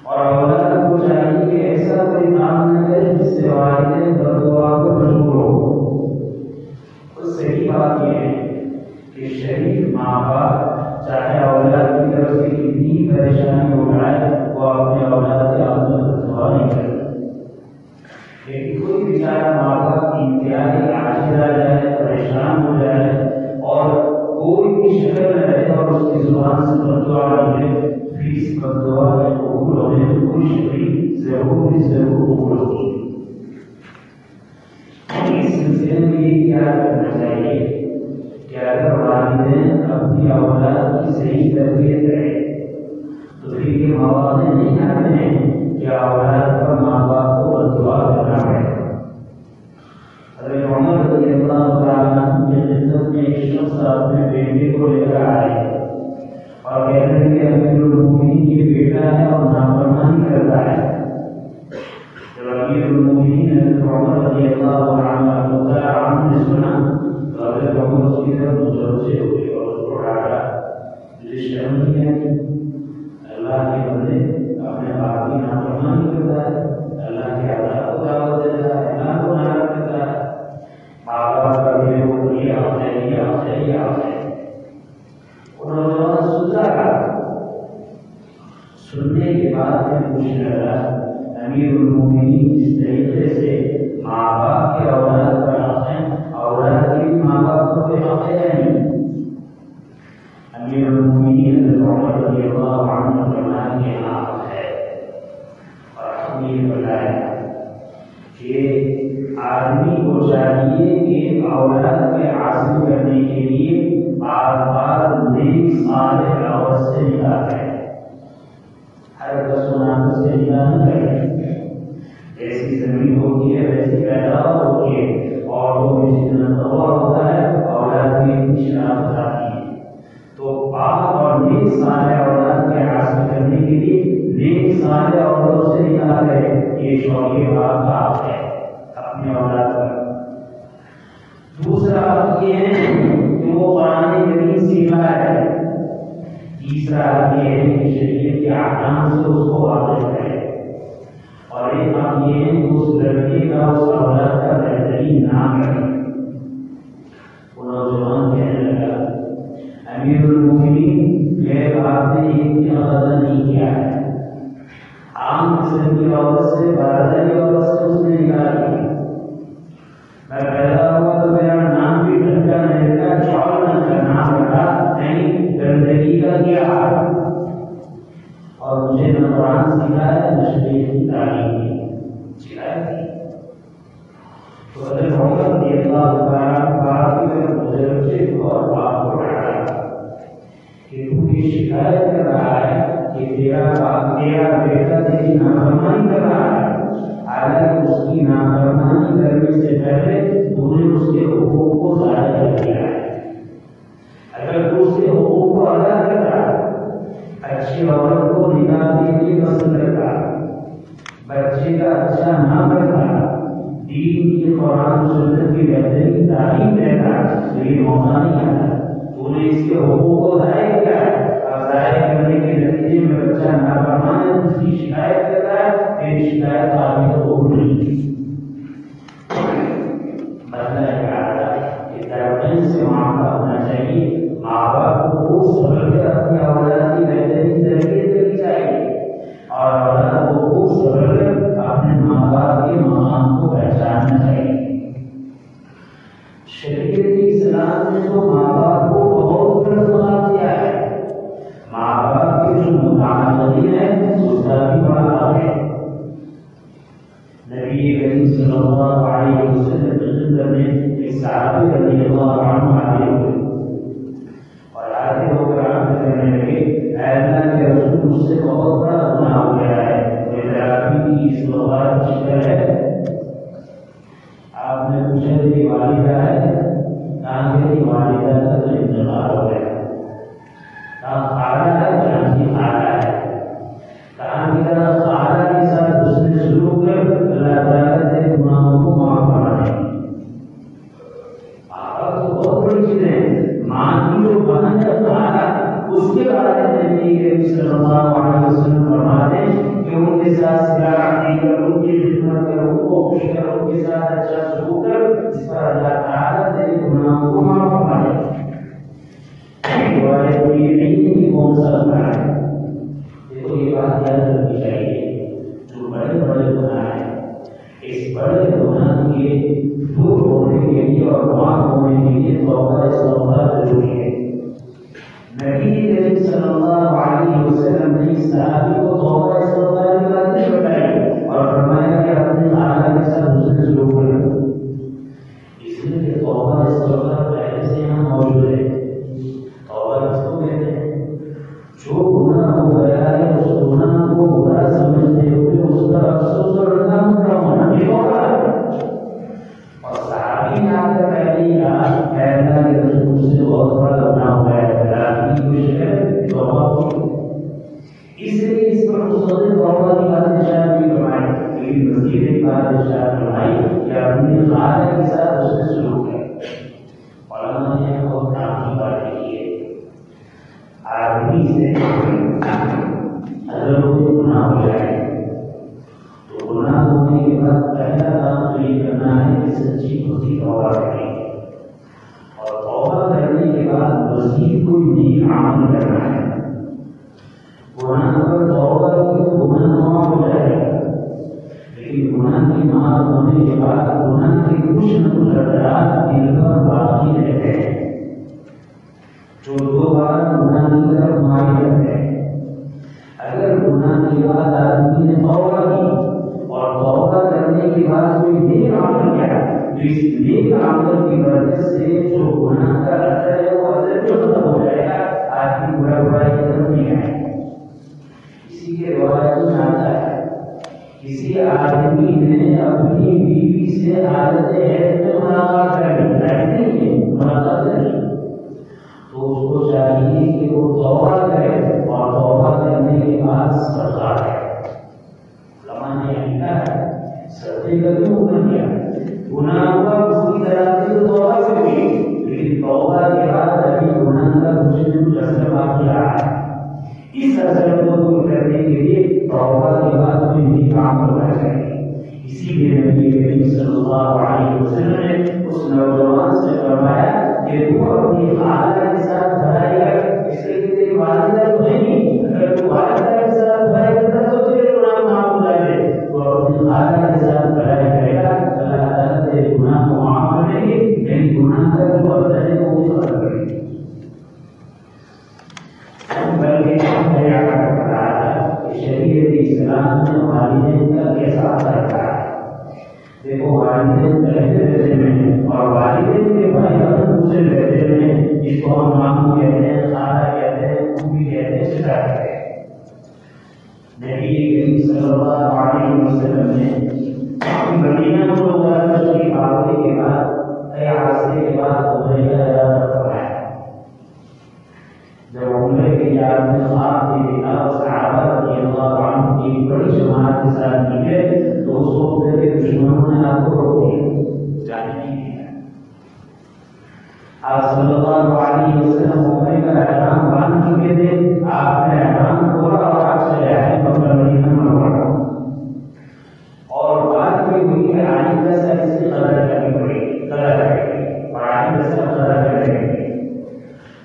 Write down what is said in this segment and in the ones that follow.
اور اولاد کو ایسا کوئی کام نہ کرے جس سے والدین بددعا کو مجبور ہو۔ تو صحیح بات یہ ہے کہ شریف ماں باپ چاہے اولاد کی طرف سے کتنی پریشانی اٹھائے وہ اپنے اولاد کے آگے بددعا نہیں کرتے، لیکن کوئی بیچارہ ماں باپ انتہائی عاجز آ جائے، پریشان ہو جائے اور کوئی بھی شکل نہ رہے اور اس کی زبان سے بددعا نکلے، پھر اس بددعا کے قبول ہونے میں کوئی شک ضرور قبول ہوگی۔ اس سلسلے میں یہ کیا کرنا چاہیے کہ اگر والدین اپنی اولاد کی صحیح تربیت کریں تو پھر یہ مواقع نہیں آتے ہیں کہ اولاد پر ماں باپ کو بددعا کرنا پڑے۔ حضرت عمر رضی اللہ تعالیٰ عنہ کی خدمت میں ایک شخص اپنے بیٹے کو لے کر آئے اور کہتے ہیں کہ امیر المومنین یہ بیٹا ہے اور نافرمانی کرتا ہے۔ جب امیر المومنین حضرت عمر رضی اللہ عنہ نے سنا تو حضرت عمر اس کی طرف متوجہ ہوئے اور اس کو ڈانٹا، مجھے شرم نہیں آئی، اللہ کے بندے اپنے باپ کی نافرمانی کرتا ہے، اللہ کے عذاب کو دعوت دیتا ہے، اللہ کو ناراض کرتا ہے، ماں باپ کا بھی وہ یہ آپ ہے۔ سننے کے بعد میں پوچھنے لگا، امیر المومنین جس طریقے سے ماں باپ کے اولاد پر حق ہیں، اولاد کے بھی ماں باپ پر کوئی حق ہے نہیں؟ امیر المومنین حضرت عمر رضی اللہ عنہ فرمایا کہ حق ہے، اور ہم یہ بتایا کہ آدمی کو چاہیے کہ اولاد کے حاصل کرنے کے لیے بار بار نیک صالح عورت سے نکاح کرے، ہر رسومات سے نکاح نہ کرے۔ جیسی زمین ہوتی ہے ویسی پیداوار ہوتی ہے، عورتوں میں جتنا تقویٰ ہوتا ہے اولاد میں اتنی شرافت آتی ہے۔ تو پاک اور نیک صالح اولاد کے حاصل کرنے کے لیے نیک صالح عورتوں سے نکاح کرے، یہ شوق باپ کا حق ہے اپنی اولاد پر۔ دوسرا حق یہ ہے کہ وہ قرآن کریم سیکھا ہے۔ تیسرا حق یہ ہے کہ شریعت کے احکام سے اس کو واقف کرے، اور ایک حق یہ ہے کہ اس لڑکے کا اس اولاد کا بہترین نام رکھے۔ وہ نوجوان کہنے لگا، امیر المومنین میرے باپ نے ایک بھی غلطی نہیں کیا ہے، عام قسم کی عورت سے برادری عورت سے اس نے نکاح کیا، میں پیدا ہوا تو میرا نام بھی ڈھنگا نہیں رکھا، چاول نہ کا نام رکھا، نہیں گندگی کا کیا حال، اور مجھے نہ قرآن سکھایا نہ شریعت کی تعلیم دی سکھائی۔ تو حضرت عمر رضی اللہ تعالیٰ کی طرف بزرگ سے اور باپ کو ڈانٹا کہ تو یہ شکایت کر رہا ہے کہ تیرا باپ تیرا بیٹا تیری نافرمانی کر رہا ہے، حالانکہ اس کی نافرمانی کرنے سے پہلے تو نے اس کے حقوق کو ضائع کر دیا ہے۔ اگر تو اس کے حقوق کو ادا کرتا، اچھی عورت کو نکاح کے لیے پسند کرتا، بچے کا اچھا نام رکھتا، دین کی قرآن سنت کی بہترین تعلیم دیتا، تو یہ موقع نہیں آتا۔ تو نے اس کے حقوق کو ضائع کیا ہے، اور ضائع کرنے کے نتیجے میں بچہ نافرمان ہے، اس کی شکایت کرتا ہے، تیری شکایت قابل قبول نہیں۔ بدلہ کہ تربیت سے معاملہ ہونا چاہیے، ماں باپ کو خوب سمجھ کر اپنی اولاد کی بہترین تربیت کرنی چاہیے، اور اولاد کو خوب سمجھ کر اپنے ماں باپ کے مقام کو پہچاننا چاہیے۔ شریعت اسلام نے تو ماں باپ کو بہت بڑا مقام دیا ہے، ماں باپ کے جو متعلقین ہیں اس کا بھی بڑا ہے۔ نبی کریم صلی اللہ علیہ وسلم کی خدمت میں ایک صحابی رضی اللہ عنہ آئے ہوئے اور آتے ہو کر آپ کہنے لگے، اے اللہ کے رسول، مجھ سے بہت بڑا گناہ ہو گیا ہے، میرے آپ کی اس وقت کی شکل ہے۔ آپ نے پوچھا تیری والدہ ہے؟ کہاں میری والدہ کا تو انتقال ہو گیا۔ کہاں خالہ ہے؟ جہاں کی خالہ ہے۔ کہاں کی طرح خالہ کے ساتھ اس نے سلوک کر اللہ تعالیٰ تیرے گناہوں کو معاف کرا دیں۔ آپ تو بہت بڑی چیز ہے، ماں کی جو بہن ہے خالہ، اس کے بارے میں نبی کریم صلی اللہ علیہ وسلم فرماتے ہیں کہ ان کے ساتھ صلہ رحمی کر، ان کی خوش کر ان کے ساتھ اچھا سلوک کر، اس پر اللہ تعالیٰ تیرے گناہوں کو معاف فرما دے گا۔ یہ نہیں کہ کون سا گناہ ہے، دیکھو یہ بات یاد رکھنی چاہیے، جو بڑے بڑے گناہ ہیں اس بڑے گناہ کے دور ہونے کے لیے اور معاف ہونے کے لیے توبہ استغفار ضروری ہے۔ نبی کریم صلی اللہ علیہ وسلم نے اس صحابی کو توبہ استغفار کی بات نہیں بتائی اور فرمایا کہ اپنے آقا کے ساتھ حسن سلوک کرو، اس لیے کہ توبہ استغفار پہلے سے یہاں موجود ہے۔ توبہ کس کو کہتے ہیں؟ جو گناہ ہو گیا ہے اس گناہ کو برا سمجھتے ہوئے اس پر افسوس اور رضامند کا ہونا بھی توبہ ہے۔ اور صحابی نے آ کر پہلے ہی کہا اے اللہ کے رسول مجھ سے بہت بڑا گناہ ہو گیا ہے، اس لیے اس پر مستقل توبہ کی بات ارشاد بھی فرمائی، لیکن مزید ایک بات ارشاد فرمائی کہ اپنے خالق کے ساتھ اس نے سلوک ہے۔ علماء نے بہت کام کی بات کی ہے، آدمی سے اگر کوئی گناہ ہو جائے تو گناہ ہونے کے بعد پہلا کام تو یہ کرنا ہے کہ سچی خودی توبہ کریں، اور توبہ کرنے کے بعد مزید کوئی نیک عمل کرنا ہے۔ گناہ پر توبہ کی تو گناہ معاف ہو جائے گا، لیکن گناہ کی معاف ہونے کے بعد گناہ کے کچھ نہ کچھ اثرات دل پر باقی رہتے ہیں، جو دوبارہ گناہ کی طرف مائل رہتے ہیں۔ اگر گناہ کے بعد آدمی نے توبہ کی اور توبہ کرنے کے بعد کوئی نیک عمل کیا تو اس نیک عمل کی وجہ سے جو گناہ کا اثر ہے وہ اثر بھی ختم ہو جائے گا، آدمی برائی کی طرف نہیں آئے گا۔ اسی کے روایت میں آتا ہے کسی آدمی نے اپنی بیوی سے عادت عہد میں ملاقات کر لی، نہیں ہے ملاقات نہیں، تو اس کو چاہیے کہ وہ توبہ کرے اور توبہ کرنے کے بعد صدقہ کرے۔ علماء نے لکھا ہے صدقے کا کیوں حکم کیا؟ گناہ ہوا پوری طرح سے توبہ سے ہوئی، لیکن توبہ کے بعد ابھی گناہ کا کچھ نہ کچھ اثر باقی رہا ہے، اس اثر کو دور کرنے کے لیے توبہ کے بعد کوئی نیک عمل کرنا چاہیے۔ اسی لیے نبی کریم صلی اللہ علیہ وسلم نے اس نوجوان سے فرمایا کہ تو اپنی خالہ کے ساتھ بھلائی کر، اس لیے کہ تیری والدہ تو نہیں، اگر تو والدہ کے ساتھ بھلائی کرتا تو تیرے گناہ معاف ہو جائے، تو اپنی خالہ کے ساتھ بھلائی کرے گا، اللہ تعالیٰ تیرے گناہ کو معاف کر دیں گے، یعنی گناہ کا جو اثر ہے وہ بھی ختم کرے گا۔ بلکہ شریعت اسلام میں والدین کا کیسا اثر رہا ہے؟ دیکھو والدین پہلے رہتے ہیں اور والدین کے بھائی بہن دوسرے رہتے ہیں، جس کو ہم ماموں کہتے ہیں، خالہ کہتے ہیں، پھوپھی کہتے ہیں، چچا کہتے ہیں۔ نبی کریم صلی اللہ علیہ وسلم نے مدینہ منورہ تشریف آورے کے بعد کئی عرصے کے بعد عمرے کا ارادہ فرمایا۔ جب عمرے کے یاد میں خواب بھی دیکھا اور صحابہ رضی اللہ عنہ کی بڑی جماعت کے ساتھ نکلے تو اس وقت کے دشمنوں نے آپ کو روک دیا، جانے نہیں دیا۔ آپ صلی اللہ علیہ وسلم عمرے کا احرام باندھ چکے تھے، آپ نے احرام کھولا اور آپ چلے آئے مکہ مدینہ منورہ، اور بات کوئی ہوئی کہ آئندہ سے اس کی قدر کرنی پڑے گی، قدر کرے گی اور آئندہ سے قدر کرے گی۔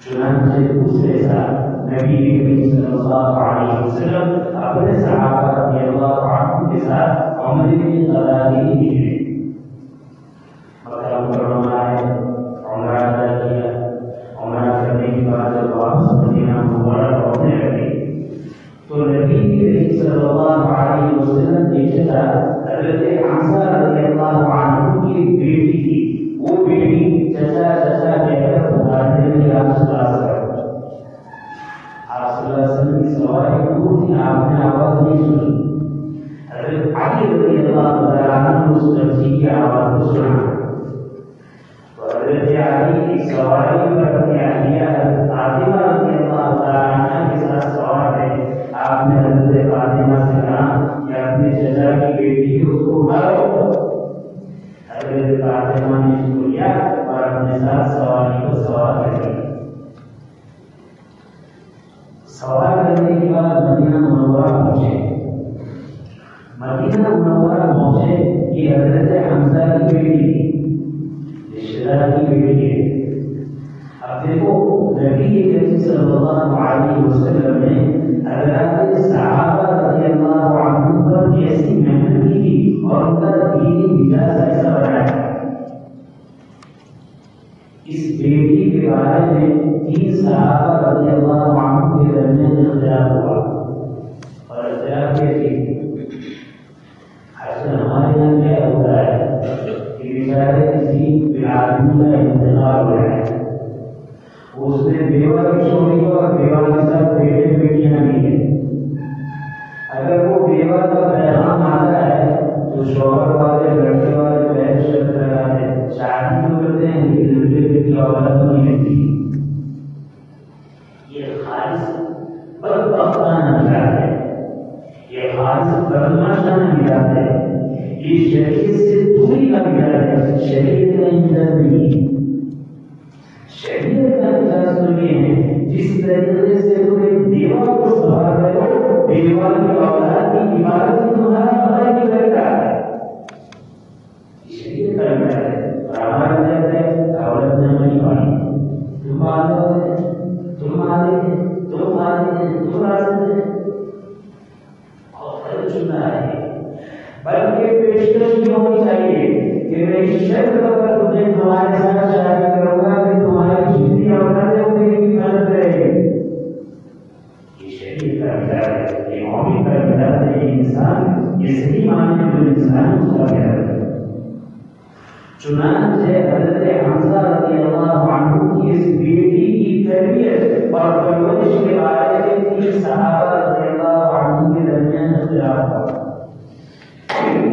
چنانچہ دوسرے سال نبی کریم صلی اللہ علیہ وسلم اپنے صحابہ رضی اللہ عنہ کے ساتھ عمرے کی قضا کے لیے نکلے۔ مکہ مکرمہ آئے، عمرہ ادا کیا، عمرہ کرنے کے بعد جب واپس مدینہ منورہ لوٹنے لگے تو نبی کریم صلی اللہ علیہ وسلم کی جگہ حضرت حمزہ رضی اللہ عنہ کی بیٹی تھی، وہ بیٹی چچا چچا کہہ کر پکارنے لگی آپ صلی اللہ علیہ وسلم۔ آپ صلی اللہ علیہ وسلم کی سواری دور تھی، آپ نے آواز نہیں سنی۔ حضرت علی رضی اللہ عنہ نے اس بچی کی آواز کو سنا تو حضرت علی کی سواری پر اپنی اہلیہ حضرت فاطمہ رضی اللہ عنہ کے ساتھ سوار تھے۔ آپ نے حضرت فاطمہ سے کہا کہ اپنے چچا کی بیٹی کو اس کو اٹھاؤ۔ حضرت فاطمہ نے اس کو لیا اور اپنے ساتھ سواری کو سوار کر لیا۔ سوار کرنے کے بعد مدینہ منورہ پہنچے۔ مدینہ منورہ پہنچے، یہ حضرت حمزہ کی بیٹی تھی، رشتہ دار کی بیٹی ہے۔ اب دیکھو نبی کریم صلی اللہ علیہ وسلم نے حضرات صحابہ رضی اللہ عنہم پر کیسی محنت کی تھی اور ان کا دینی مزاج ایسا بنایا۔ اس بیٹی کے بارے میں 3 صحابہ رضی اللہ عنہم کے درمیان اختلاف ہوا، اور اختلاف یہ تھی اصل ہمارے یہاں کیا ہوتا ہے کہ بیچارے کسی آدمی کا انتقال ہو رہا ہے، اس نے بیوہ کی چھوڑی اور بیوہ کے ساتھ بیٹے بیٹیاں بھی ہیں۔ اگر وہ بیوہ کا پیغام آتا ہے تو شوہر والے لڑکے والے پہلے شرط لگاتے ہیں، شادی تو کرتے ہیں لیکن لڑکے کی اولاد نہیں ملتی۔ یہ خالص بدبختانہ مزاج ہے، یہ خالص بدماشانہ مزاج ہے، یہ شریعت سے دوری کا مزاج ہے، شریعت کا مزاج نہیں۔ شریعت کا مزاج تو یہ ہے جس طریقے سے تم ایک بیوہ کو سنبھال رہے ہو، بیوہ کی اولاد کی حفاظت تمہارا خدا نہیں کرتا ہے، شریعت کا مزاج ہے۔ اور ہمارا مزاج ہے عورت نے نہیں پانی، تم آتے ہیں تم آتے ہیں تم آتے ہیں تم آتے ہیں، اور فرق چننا ہے، بلکہ پیشکش یہ ہونی چاہیے کہ میں اس شرط پر تمہیں تمہارے ساتھ شادی کروں گا کہ تمہاری جتنی اولادیں ہوں گی کی مدد کرے گی۔ یہ شریعت کا مزاج ہے، یہ مومن کا مزاج ہے، یہ انسان یہ صحیح معنی میں جو انسان اس کا مزاج ہے۔ چنانچہ حضرت حمزہ رضی اللہ عنہ کی اس بیٹی کی تربیت اور پرورش کے بارے میں 3 صحابہ رضی اللہ عنہ کے درمیان اختلاف ہوا۔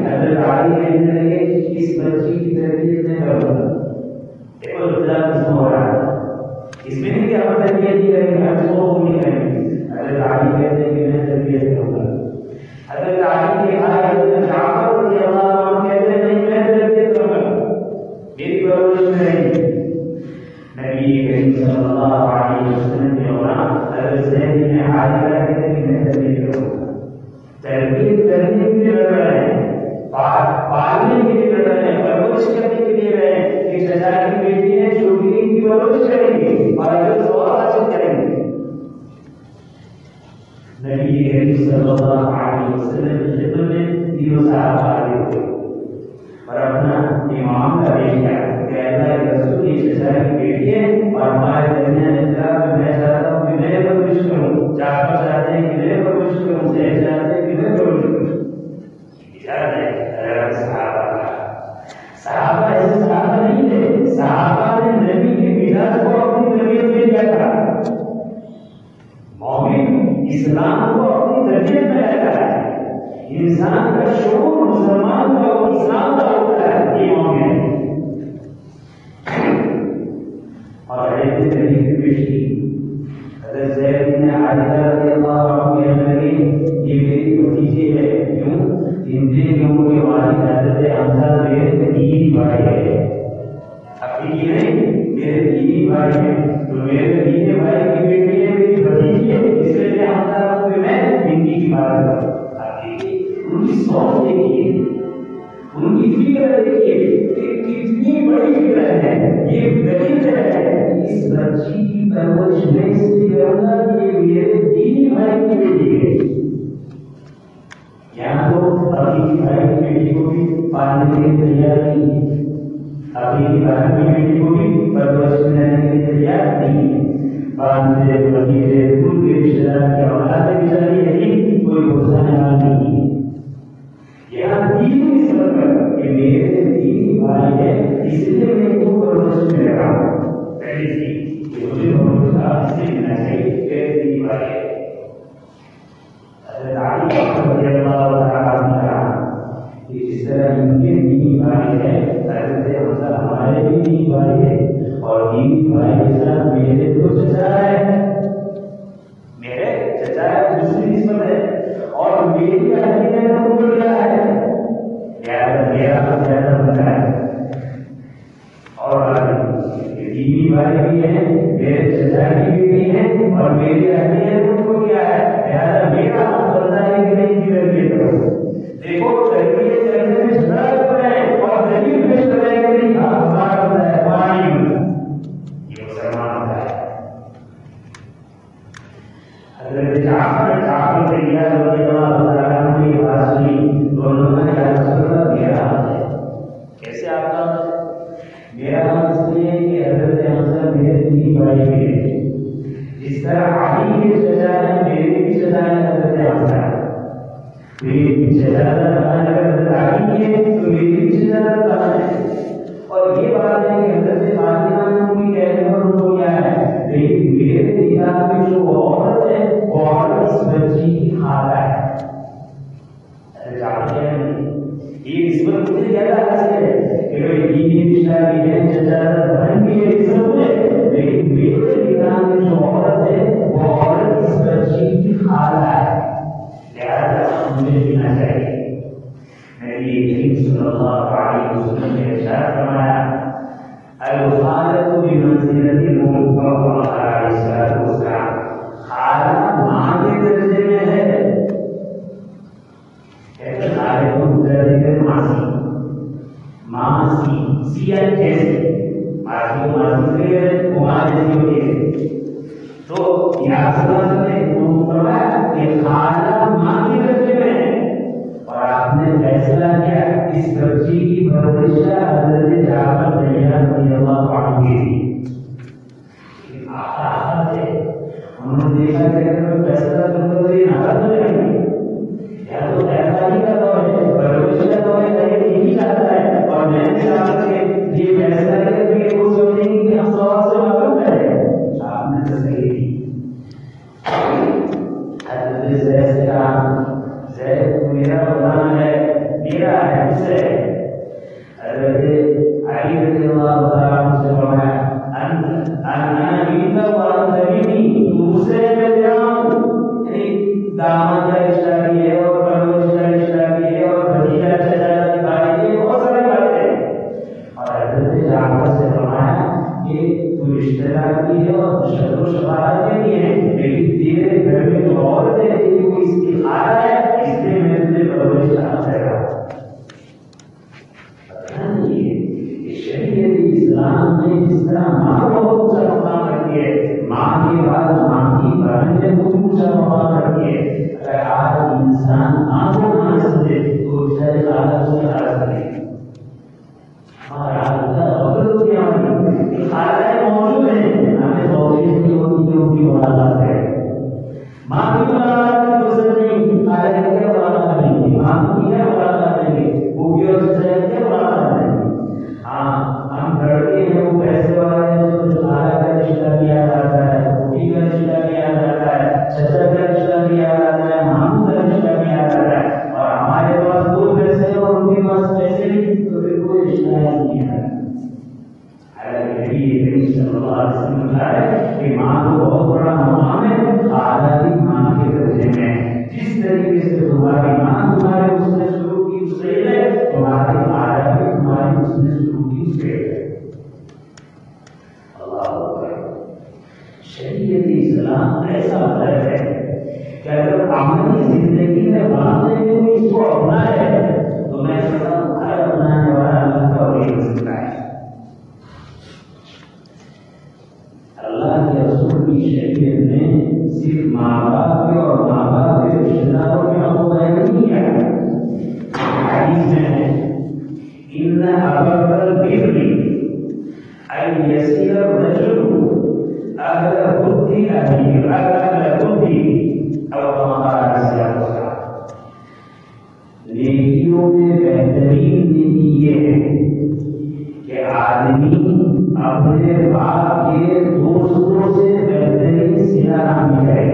حضرت علی کہنے لگے اس بچی کی تربیت میں کروں گا، دیکھو اختلاف اس میں ہو رہا ہے، اس میں نہیں کہ ہم تربیت ہی کریں گے، ہم سو نہیں کریں گے۔ حضرت علی کہتے ہیں کہ میں تربیت کروں گا، حضرت علی کے بھائی حضرت جعفر رضی اللہ عنہ کہتے ہیں نہیں میں تربیت کروں گا، میری پرورش میں رہیں گے۔ نبی کریم صلی اللہ علیہ وسلم کے دوران حضرت زید بن حارثہ کہتے ہیں کہ میں تربیت کروں گا۔ تربیت کرنے کے لیے لڑ رہے ہیں، پالنے کے لیے لڑ رہے ہیں، پرورش کرنے کے لیے رہے ہیں کہ چچا کی بیٹی ہے چھوٹی کی پرورش کریں گے اور عزت و حاصل کریں گے۔ نبی کریم صلی اللہ علیہ وسلم کی خدمت میں 3 صحابہ آگے ہوئے اور اپنا امام کا پیش کیا کہ اللہ کے رسول کی چچا کی بیٹی ہے اور ہمارے درمیان اختلاف ہے، میں چاہتا ہوں کہ میں پرورش کروں، جعفر چاہتے ہیں کہ میں پرورش کروں، زید چاہتے ہیں کہ میں پرورش کروں۔ صحابہ ایسے صحابہ نہیں تھے، صحابہ نے نبی کے مزاج کو اپنی تربیت میں کیا تھا، مومن اسلام کو اپنی تربیت میں رہتا ہے، انسان کا شعور مسلمان کا اور اسلام کا ہوتا ہے، یہ مومن ہے۔ اور ایسی تربیت پیش کی حضرت زید بن حارثہ رضی اللہ عنہ کہنے لگے یہ میری بھتیجی ہے، کیوں؟ ان دنوں کے والد حضرت حمزہ میرے دینی بھائی ہے، اپنی نہیں میرے دینی بھائی ہے، تو میرے دینی بھائی کی بیٹی ہے میری بھتیجی ہے، اس لیے حمزہ کو میں ان کی عبادت کروں۔ ان کی سوچ دیکھیے، ان کی فکر دیکھیے کہ کتنی بڑی فکر ہے، یہ دلیل ہے اس بچی کی پرورش میں اس لیے کروں گا کہ یہ میرے دینی بھائی کی بیٹی ہے۔ یہاں تو ابھی بھائی کی بیٹی کو بھی پالنے کے لیے تیار نہیں ہے، ابھی بھائی کی بیٹی کو بھی پرورش میں لینے کے لیے تیار نہیں ہے، باندھے بغیرے ان کے رشتے دار کی اولاد بھی چاہیے نہیں، کوئی گھسانے والا نہیں ہے۔ یہاں دینی سبب کہ میرے دینی بھائی ہے اس لیے میں ان کو پرورش میں رہا ہوں، پہلی چیز کہ مجھے بھروسہ اس سے ملنا چاہیے کہ میرے دینی بھائی ہے۔ حضرت علی رضی اللہ عنہ کہ جس طرح ان کے دینی بھائی ہے، حضرت حمزہ ہمارے بھی دینی بھائی ہے، اور دینی بھائی کے ساتھ میرے تو چچا ہے، میرے چچا ہے دوسری نسبت ہے، اور میری اہلیت ہے تو وہ کیا ہے، میرا زیادہ بنا ہے، اور دینی بھائی بھی ہے، میرے چچا کی بیٹی ہے، اور میری اہلیت ان کو کیا ہے، میرا حق بنتا ہے کہ نہیں کی تربیت کرو۔ دیکھو تربیت کرنے میں میری پیچھے زیادہ اگر تعلیم ہے تو میری پیچھے زیادہ کہاں ہے. اور یہ بات ہے کہ حضرت فاطمہ نے ان کی کہنے پر ان کو کیا ہے، لیکن میرے دیدار میں جو عورت ہے وہ عورت اس بچی کی خالہ ہے. یہ اس پر مجھے زیادہ حاصل ہے کہ وہ دینی رشتہ بھی ہے، چچا بہن بھی ہے، سب ہے، لیکن میرے دیدار میں جو عورت ہے وہ عورت اس بچی کی خالہ ہے. لہٰذا مجھے جینا چاہیے. نبی کریم صلی اللہ علیہ وسلم نے ارشاد فرمایا الخالۃ بمنزلۃ الام علیہ الصلوۃ والسلام. خالہ ماں کے درجے میں ہے. کہتے خالہ کو درجے میں ماسی سیا جیسے ماسی سے ماں جیسی ہوتی ہے. تو یا سمجھ میں فرمایا کہ خالہ ماں کے درجے میں ہے. اور آپ نے فیصلہ کیا اس بچی کی پرورش حضرت جعفر طیار رضی اللہ عنہ کی. آقا تھے، انہوں نے دیکھا کہ اگر فیصلہ کرتے تو یہ ناراض ہو جائیں گے. یا تو فیصلہ ہی کا دور ہے، پرورش کا دور ہے، یہی چاہتا ہے. اور میں نے چاہتا کہ یہ فیصلہ کرے تو یہ وہ سمجھیں گے کہ ہم سوال سے معلوم کریں. آپ نے تسلی دی. حضرت زید سے کہا زید میرا غلام ہے، میرا ہے، مجھ سے. حضرت علی رضی اللہ تعالیٰ عنہ سے فرمایا انا منک وانت منی، مجھ سے میں جاؤں. یعنی داماد کا رشتہ بھی ہے اور پرورش کا رشتہ بھی ہے اور بھتیجا چچا کی بھائی ہے، بہت ساری باتیں. اور حضرت جعفر سے فرمایا کہ تو رشتہ دار بھی ہے اور شکر و شفاعت بھی ہے، لیکن تیرے گھر میں جو عورت ہے وہ اس کی خالہ ہے، اس لیے میں تجھے پرورش کرنا چاہتا ہوں. شریعت اسلام نے جس طرح ماں کو بہت اونچا مقام رکھی ہے، ماں کے بعد ماں کی بہن نے بہت اونچا مقام رکھی ہے. اگر آج انسان ماں کو نہ سمجھے تو بیچارے خالہ کو ناراض کرے. ہمارا غلط ہو گیا کہ خالہ موجود ہیں، ہمیں توجہ نہیں ہوتی کہ ان کی ملاقات ہے. ماں کی ملاقات کی فرصت نہیں، خالہ کی کیا ملاقات نہیں ہے، ماں کی کیا ملاقات نہیں ہے، وہ بھی اور سچائی کیا ملاقات نہیں. ہاں ہم لڑکے ہیں وہ پیسے والے ہیں تو خالہ کا رشتہ بھی آ جاتا ہے، پھوپھی کا رشتہ بھی آ جاتا ہے، چچا کا رشتہ بھی آ جاتا ہے، ماموں کا رشتہ بھی آ جاتا ہے. اور ہمارے پاس کوئی پیسے اور ان کے پاس پیسے نہیں تو پھر کوئی رشتہ نہیں ہے. نبی صلی اللہ علیہ وسلم بتایا کہ ماں کو بہت بڑا مقام ہے، خالہ بھی ماں کے درجے میں. جس طریقے سے تمہاری ماں تمہارے اس نے سلوک کی اس سے ہے، تمہاری خالہ بھی تمہاری اس نے سلوک کی اس سے ہے. اللہ اکبر. شریعت اسلام ایسا مطلب ہے کہ اگر عملی زندگی میں واقعی کوئی اس کو اپنائے تو میں کہتا ہوں ہر اپنانے والا اللہ کا ولی ہو سکتا ہے. اللہ کے رسول کی شریعت نے صرف ماں باپ کے اور ماں باپ کے رشتہ داروں کے حقوق نہیں کیا. حدیث میں ہے ان ابر البر ان یسیر الرجل اهل بدی ابی اهل بدی او کما قال صلی اللہ علیہ وسلم. نیکیوں میں بہترین نیکی یہ ہے کہ آدمی اپنے باپ کے دوستوں سے بہترین صلہ رحمی کرے.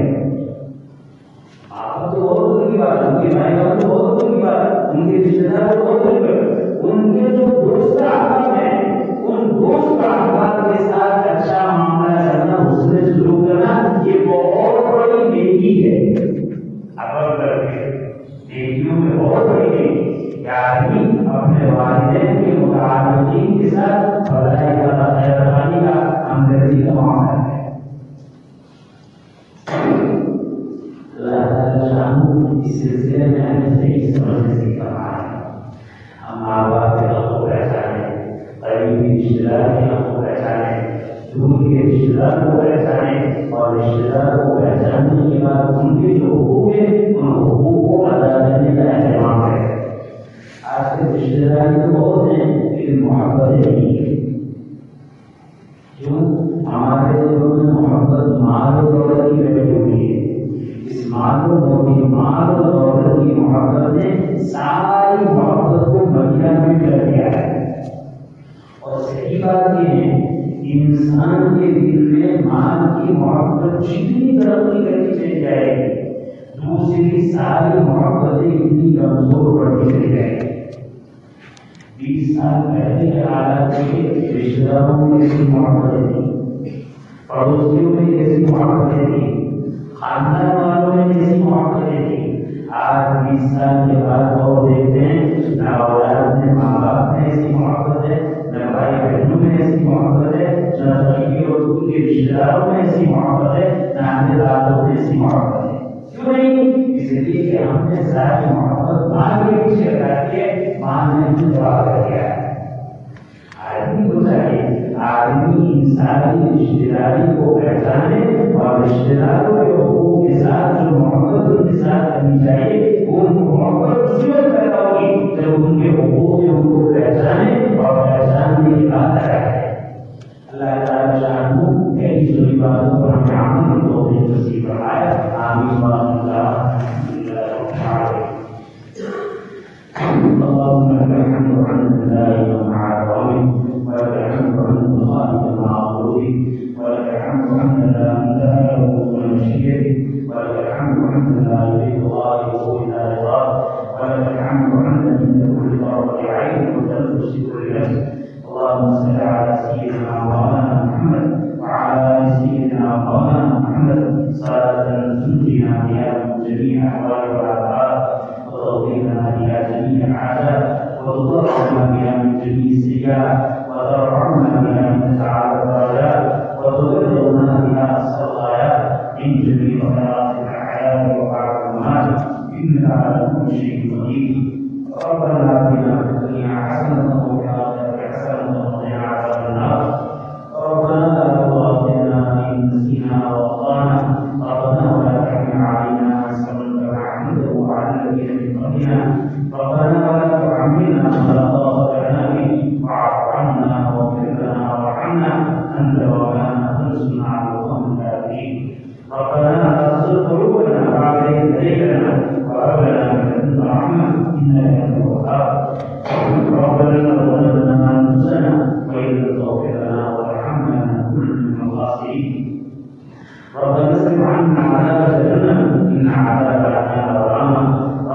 آپ تو بہت دور کی بات، ان کے بھائی بہن تو بہت دور کی بات، ان کے رشتے دار تو بہت دور کی بات. ان کے جو دوست احباب ہیں ان دوست احباب کے ساتھ اچھا معاملہ کرنا، حسن سلوک کرنا، یہ بہت بڑی نیکی ہے. نیکیوں میں بہت بڑی نیکی کہ آدمی اپنے والدین کے متعلقین کے ساتھ بھلائی کا خیر خواہی کا ہمدردی کا معاملہ ہے. اللہ تعالیٰ اس سلسلے میں ہمیں صحیح سمجھنے سے فرمایا ہے. ہم ماں باپ کے حق کو پہچانیں، قریبی رشتے دار کے حق کو پہچانیں، دور کے رشتے دار کو پہچانیں، اور رشتے دار کو پہچاننے کے بعد ان کے جو حقوق ہیں ان حقوق کو ادا کرنے کا اہتمام کریں. آج کے رشتے دار تو بہت ہیں لیکن محبت نہیں ہے. کیوں؟ ہمارے دلوں میں محبت مال و دولت کی بیٹھی ہوئی ہے. اس مال و دولت کی محبت نے ساری محبت کو مدینہ میں کر دیا ہے. اور صحیح بات یہ ہے انسان کے دل میں مال کی محبت جتنی ترقی کرتی چلی جائے گی دوسری ساری محبتیں اتنی کمزور پڑتی چلی جائے گی. 20 سال پہلے کے حالات میں رشتے داروں میں ایسی محبتیں تھیں, پڑوسیوں میں ایسی محبتیں تھیں, خاندان والوں میں ایسی محبتیں تھیں. آج 20 سال کے بعد وہ دیکھتے ہیں نہ اولاد میں ماں باپ میں ایسی محبت ہے, نہ بھائی بہنوں میں ایسی محبت ہے, نہ سگی اور دور کے رشتے داروں میں ایسی محبت ہے, نہ اپنے دادوں میں ایسی محبت ہے. کیوں نہیں؟ اس لیے کہ ہم نے ساری محبت ماں کے پیچھے کر کے ماں نے دعا کر دیا ہے. آدمی کو چاہیے آدمی انسانی رشتے داری کو پہچانے اور رشتے داروں کے حقوق کے ساتھ جو محبت ان کے ساتھ کرنی چاہیے وہ محبت اسی وقت پیدا ہوگی جب ان کے حقوق ان کو پہچانے اور پہچاننے کی بات ہے. اللہ تعالیٰ شان ایسی سنی باتوں پر ہمیں عمل کی توفیق نصیب فرمائے. آمین. اللهم لك الحمد حمدا دائما مع دوامك ولك الحمد حمدا خالدا مع خلودك ولك الحمد حمدا لا منتهى له من مشيئتك ولك الحمد حمدا لا يريد غائبه الا رضاك ولك الحمد حمدا من كل طرفة عين وتنفس كل نفس. اللهم صل على سيدنا مولانا محمد وعلى ال سيدنا مولانا محمد صلاة تنجينا بها من جميع احوال والافات وتغفرنا بها جميع العادات وتطهرنا بها من جميع السيئات وترفعنا بها من تعالى الدرجات وتبلغنا بها اقصى الغايات من جميع خيرات الحياه وبعد الممات انك على كل شيء قدير. ربنا اتنا في الدنيا حسنه وفي الاخره حسنه وقنا عذاب النار. ربنا لا تؤاخذنا ان نسينا واخطانا. ربنا ولا تحمل علينا اسرا كما حملته على الذين من قبلنا. ربنا ولا تحملنا ما لا طاقه لنا به واعف عنا واغفر لنا وارحمنا انت مولانا فانصرنا على القوم الكافرين. ربنا لا تزغ قلوبنا بعد إذ هديتنا وهب لنا من لدنك رحمه انك انت الوهاب. ربنا ظلمنا انفسنا وان لم تغفر لنا وترحمنا لنكونن من الخاسرين. ربنا اصرف عنا عذاب جهنم ان عذابها كان غراما.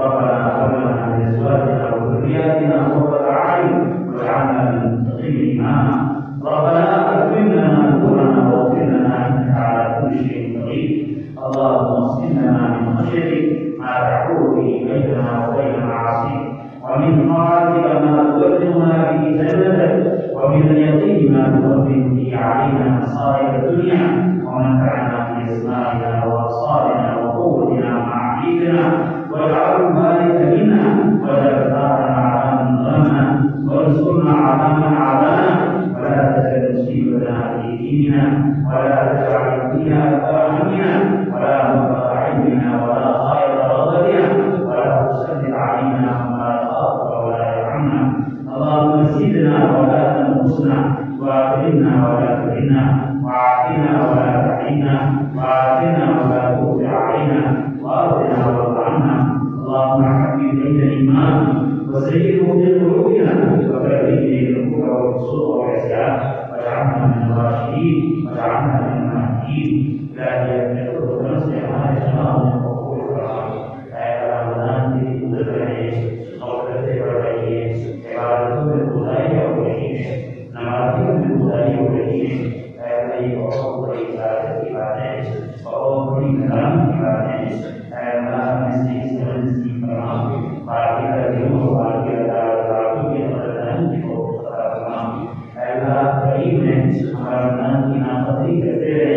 ربنا هب لنا من ازواجنا وذرياتنا قرة اعين واجعلنا للمتقين اماما. ربنا اتمم لنا نورنا واغفر لنا انك على كل شيء قدير. اللهم اقسم لنا من خشيتك ما تحول به بيننا وبين معاصيك ومن طاعتك ما تبلغنا به جنتك ومن اليقين ما تهون به علينا مصائب الدنيا ومتعنا باسمائنا وابصارنا وقوتنا مع احييتنا واجعله الوارث منا واجعل ثارنا على من ظلمنا وانصرنا على من عادانا ولا تجعل مصيبتنا في ديننا ولا تجعل الدنيا اكبر همنا ولا مبلغ علمنا ولا خير رغبتنا ولا تسلط علينا ما لا يخافك ولا يرحمنا. اللهم زدنا ولا تنقصنا واكرمنا ولا تهنا وعافنا ولا تحرمنا وآتنا ولا تؤثر علينا وارضنا وارض عنا. اللهم حبب الينا الايمان وزينه في قلوبنا وكره الينا الكفر والفسوق والعصيان واجعلنا من الراشدين واجعلنا من المهديين. الهي نسالك ونسال ما يشاء من غفور رحيم. اے رمضان کی قدرت ہے غفرت بڑی ہے عبادتوں میں خدائی اور رہی ہے نمازیوں میں خدائی اور رہی ہے. اے بھائی بہت بڑی عبادت کی باتیں بہت بڑی کلام کی باتیں. اے اللہ ہمیں صحیح سمجھ نصیب فرما. باقی رجوع و باقی راتوں کی رمضان کی بہت فرما. اے اللہ قریب میں ہمارا رمضان کی نافرمانی کرتے رہے.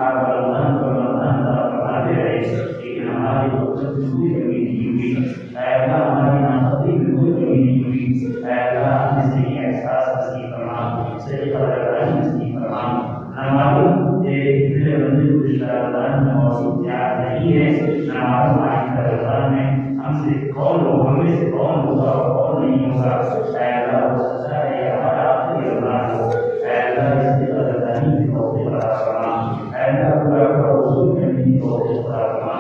آپ رمضان کو رمضان فرماتے رہے لیکن ہماری وقت میں کوئی کمی نہیں ہوئی. اے اللہ ہماری نافرمانی میں کوئی کمی نہیں ہوئی. اے اللہ ہمیں صحیح احساس نصیب فرما, صحیح قدردانی نصیب فرما. نہ معلوم کہ اتنے بندے کو پچھلا رمضان میں موجود یاد نہیں ہے, نہ معلوم آئندہ رمضان میں ہم سے کون ہوگا, ہمیں سے کون ہوگا اور کون نہیں ہوگا. اے اللہ وہ سچا ہے ہمارا آخری رمضان ہو. اے اللہ اس کی قدردانی کی توفیق عطا فرما. اے اللہ پورا پورا وصول کرنے کی توفیق عطا فرما.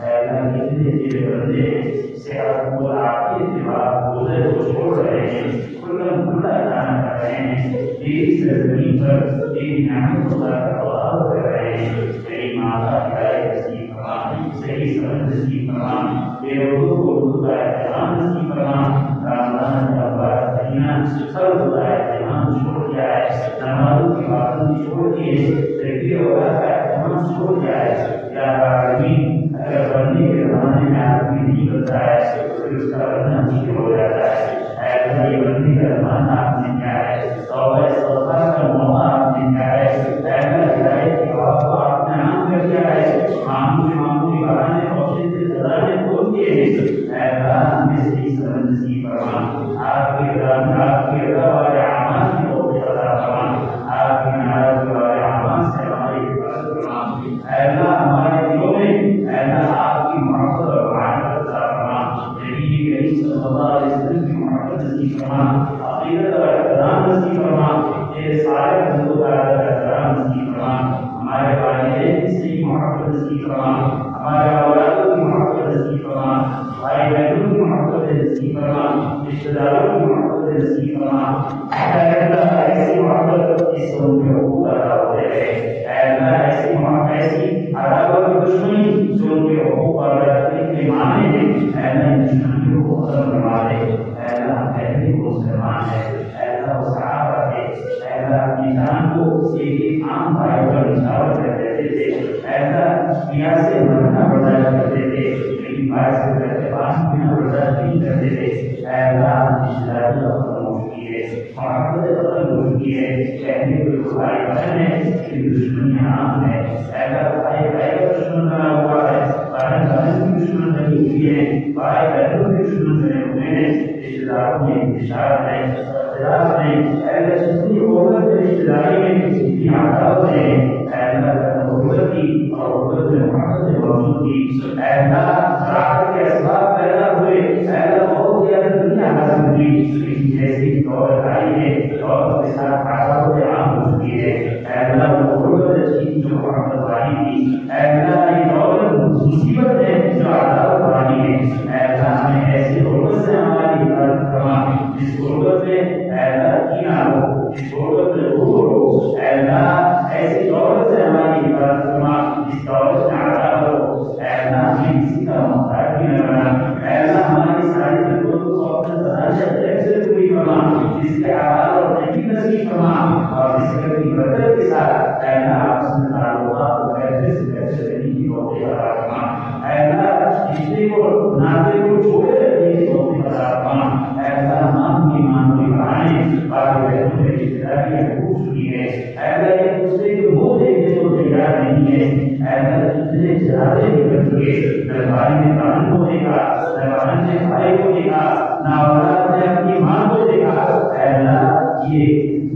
اے اللہ کتنے تیرے بندے صحت و عافیت زمین پر ایک نعمت خدا کا طواف کر رہے ہیں. میری ماں کا ہدایت نصیب فرما, صحیح سمجھ نصیب فرما, بے اردو کو اردو کا احترام نصیب فرما. رمضان کا بارہ مہینہ سب خدا احترام چھوڑ دیا ہے, نمازوں کی پابندی چھوڑ دیے, تکبیر وغیرہ کا احترام چھوڑ دیا ہے. یا عالمین, اگر بندے کے زمانے میں آدمی نہیں بنتا ہے تو پھر اس کا بننا مشکل ہو جاتا ہے. ایسا یہ بندے کا زمانہ آپ نے کیا ہے, توبہ استغفار کا موقع آپ نے کیا ہے, ایسا ہدایت کی بات کو آپ نے عام کر دیا ہے. معمولی بہانے کوشش سے سزانے کھول دیے ہیں. ایسا ہمیں صحیح سمجھ نصیب فرما. آپ کے رضا والے اعمال کی توفیق عطا فرما. آپ کی ناراضگی والے اعمال سے ہماری حفاظت فرما. ایسا ہمارے دلوں میں ایسا آپ کی محبت اور معرفت عطا فرما. نبی کریم صلی اللہ علیہ وسلم کی محبت نصیب فرما, عقیدت اور احترام نصیب فرما. یہ سارے بندوں کا احترام نصیب فرما. ہمارے والدین کی صحیح محبت نصیب فرما. ہمارے اولادوں کی محبت نصیب فرما. بھائی بہنوں کی محبت نصیب فرما. رشتہ داروں کی محبت نصیب فرما. ایسی محبت جس سے ان کے حقوق ادا ہوتے رہے. ایسی محبت, ایسی عداوت اور دشمنی جو ان کے حقوق ادا کرنے کے معنی ہے, ان دشمنیوں کو ختم کروا دے. ہم پہلے کو مسلمان ہے, ایسا وہ صحابہ تھے, ایسا اپنی جان کو ایک عام بھائی پر نشاور کر دیتے تھے. ایسا دنیا سے مرنا برداشت کرتے تھے, لیکن بھائی سے کرتے پاس میں برداشت نہیں کرتے تھے. ایسا رشتہ داری ختم ہو چکی ہے, محبت ختم ہو چکی ہے. کہنے کو بھائی بہن ہے لیکن دشمنی عام ہے. ایسا بھائی بھائی کا دشمن بنا ہوا ہے, بھائی بہن کی دشمن بنی ہوئی ہے, بھائی بہنوں کی دشمن بنے ہوئے ہیں. رشتہ داروں میں انتشار ہے, اختلاف ہے. ایسا جتنی عورت رشتہ داری میں جتنی عداوت ہے, ایسا غربت کی اور غربت میں محبت موجود کی. ایسا راحت کے اسباب پیدا ہوئے, ایسا بہت زیادہ دنیا حاصل ہوئی. لیکن جیسی دور آئی ہے, دور کے ساتھ عداوت عام ہو چکی ہے. ایسا وہ غربت چیز جو محبت والی تھی, ایسا یہ دور مصیبت ہے جو عداوت والی ہے. ایسا ہمیں ایسی غربت سے ہماری حفاظت کرنا, جس غربت میں ایسا کینا ہو, جس غربت میں غرور ہو. ایسا ایسی دولت سے ہماری حفاظت کرنا جس دولت میں عداوت ہو. ایسا ہمیں کسی کا محتاج بھی نہ بنا. ایسا ہماری ساری ضرورتوں کو اپنے تناشا سے پوری کرنا, جس کے حوالے اور نبی نصیب کرنا, اور جس کی برکت کے ساتھ ایسا آپس میں تعلقات کو بہتر سے بہتر کرنے کی توفیق عطا فرما. ایسا رشتے کو ناطے کو چھوڑے رکھنے کی توفیق عطا فرما. ایسا معمولی بہانے باقی بہنوں میں رشتے داری حقوق چکی ہے. ایسا ایک دوسرے کے منہ دیکھنے کو تیار نہیں ہے. ایسا دوسرے چہرے بھی کر چکے, نہ بھائی نے بہن کو دیکھا, نہ بہن نے بھائی کو دیکھا, نہ اولاد نے اپنی ماں کو دیکھا. ایسا یہ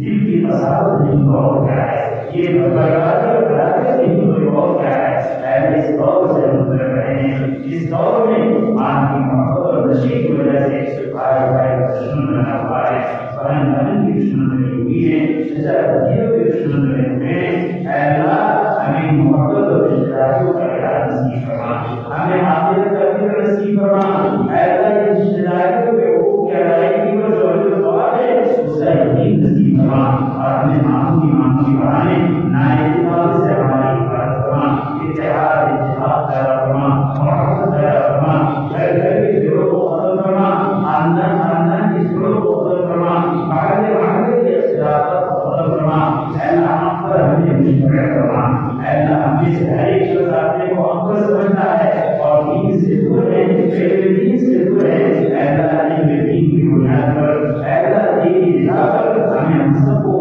دل کی مساوت نہیں تو اور کیا ہے, یہ بربادی اور خرابی نہیں تو اور کیا ہے. ایسا اس دور سے ہم گزر رہے ہیں, اس دور میں ماں کی محبت اور نشیب کی وجہ سے بھائی بھائی کا دشمن بنا ہوا ہے, بہن بہن کی دشمن بنی ہوئی ہے, بھائیوں کے دشمن بنے ہوئے ہیں. اللہ ہمیں محبت اور رشتہ داریوں کا احساس نصیب فرما, ہمیں عافیت کا فکر نصیب فرما. اللہ یہ رشتہ داریوں کے حقوق کی ادائیگی پر جو ثواب ہے اس کا یقین نصیب فرما, اور ہمیں معمولی بہانے نااعتماد سے ہماری حفاظت فرما. اتحاد اتفاق پیدا فرما, محبت پیدا فرما. گھر کے جڑوں کو ختم فرما, خاندان کے جڑوں کو ختم فرما, محلے کے اختلافات کو ختم فرما. اللہ ہم پر ہمیں مشترک فرما. اللہ ہمیں سے ہر ایک شخص اپنے کو افضل سمجھتا ہے اور دین سے دور ہے, دین سے دور ہے. اللہ دین کی بنیاد پر, اللہ دین کی بنا پر ہمیں ہم سب کو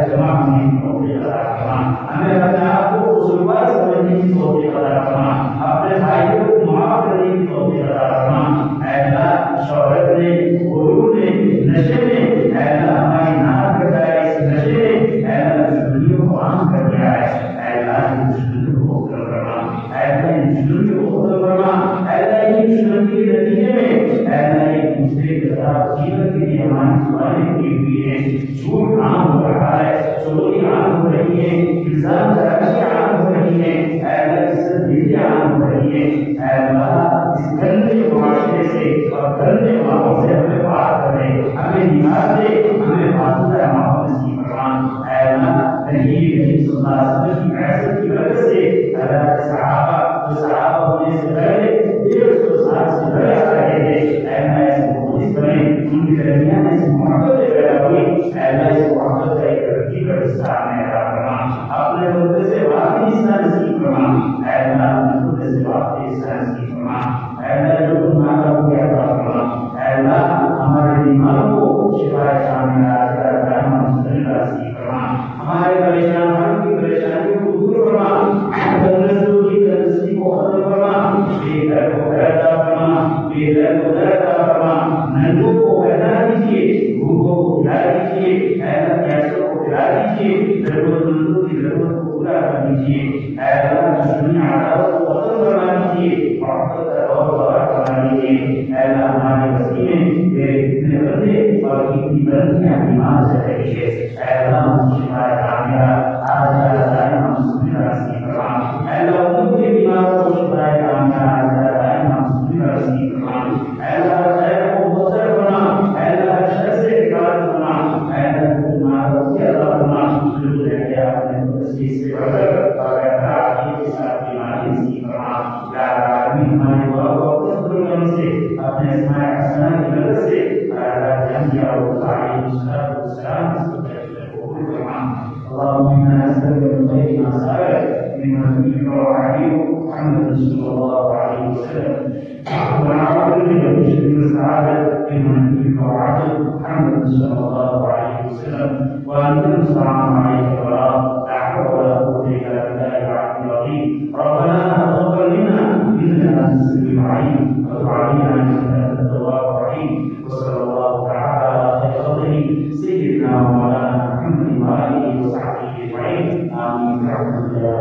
جمع ہونے کی توفیق عطا فرما. ہمیں اپنے آپ کو قصوروار سمجھنے کی توفیق عطا فرما, اپنے بھائیوں کو معاف کرنے کی توفیق عطا فرما. اللہ شہرت نے, غرور نے, نشے نے, اللہ ہماری ناک کٹایا, اس نشے نے اللہ دشمنیوں کو عام کر دیا ہے. اللہ ان دشمنیوں کو ختم کرنا, اللہ ان دشمنیوں کو ختم کرنا. اللہ ان دشمنی کے نتیجے میں اللہ ایک دوسرے کے خلاف جیون کے لیے ہماری زبانیں کھلی ہوئی ہیں. جھوٹ عام ہو رہا ہے, چوری عام ہو رہی ہے, الزام تراشی عام ہو رہی ہے. اللہ عزت گیری عام ہو رہی ہے. اللہ اس گندے معاشرے سے اور گندے ماحول سے ہمیں بات کرے, ہمیں نکال دے, ہمیں معصوم ماحول نصیب فرما. ان کے درمیان اس محبت پیدا ہوئی. اے اللہ اس محبت کا ایک ترتیب کا حصہ ہمیں عطا فرما. اپنے خود سے واقعی حصہ نصیب فرما. اے اللہ اپنے خود سے واقعی حصہ نصیب فرما. اے اللہ جو گناہ کا کوئی عطا فرما. اے اللہ ہمارے بیماروں کو شفا کاملہ عطا فرما. نصیب فرما. ہمارے پریشان کی پریشانیوں کو دور فرما. تندرستوں کی تندرستی کو ختم فرما. بے در کو عطا فرما. بے در کو عطا فرما. ننگوں کو پیدا کیجیے. بھوکوں کو کھلا دیجیے. اے اللہ پیاسوں کو پلا دیجیے. ضرورت مندوں کی ضرورت کو پورا کر دیجیے. اے اللہ دشمنی عداوت کو ختم کروا دیجیے. محبت کا دور بہار کروا دیجیے. اے اللہ ہمارے وسیلے تیرے کتنے بندے اور کتنی بندیاں بیمار سے رہی ہے. اے اللہ ہم شفا کاملہ عاجلہ دائمہ مسلمین نصیب فرما. اے اللہ امت کے بیماروں کو شفا کاملہ عاجلہ دائمہ مسلمین نصیب فرما. اے اللہ خیر کو مؤثر فرما. اے اللہ شر سے حفاظت فرما. اے اللہ بیماروں سے عطا فرما. جو رہ گیا اپنے تسلیح سے بڑھ کر اور احتیاط کے ساتھ بیماری نصیب فرما. یا عالمین ہماری دعا کو اپنے کرم سے اپنے اسماء حسنہ کی مدد سے الانبیاء علیہم الصلاۃ والسلام اللهم انا نسالك من خير ما سالك من نبيك وحبيبك محمد صلى الله عليه وسلم ونعوذ بك من شر السعاده من نبيك وعبدك محمد صلى الله عليه وسلم وانت المستعان عليك ولا حول ولا قوه الا بالله العلي العظيم. ربنا تقبل منا انك انت السميع العليم وتب علينا انك انت التواب الرحيم. وصلى الله تعالى على خير خلقه سيدنا ومولانا محمد وآله وصحبه أجمعين. آمين برحمتك يا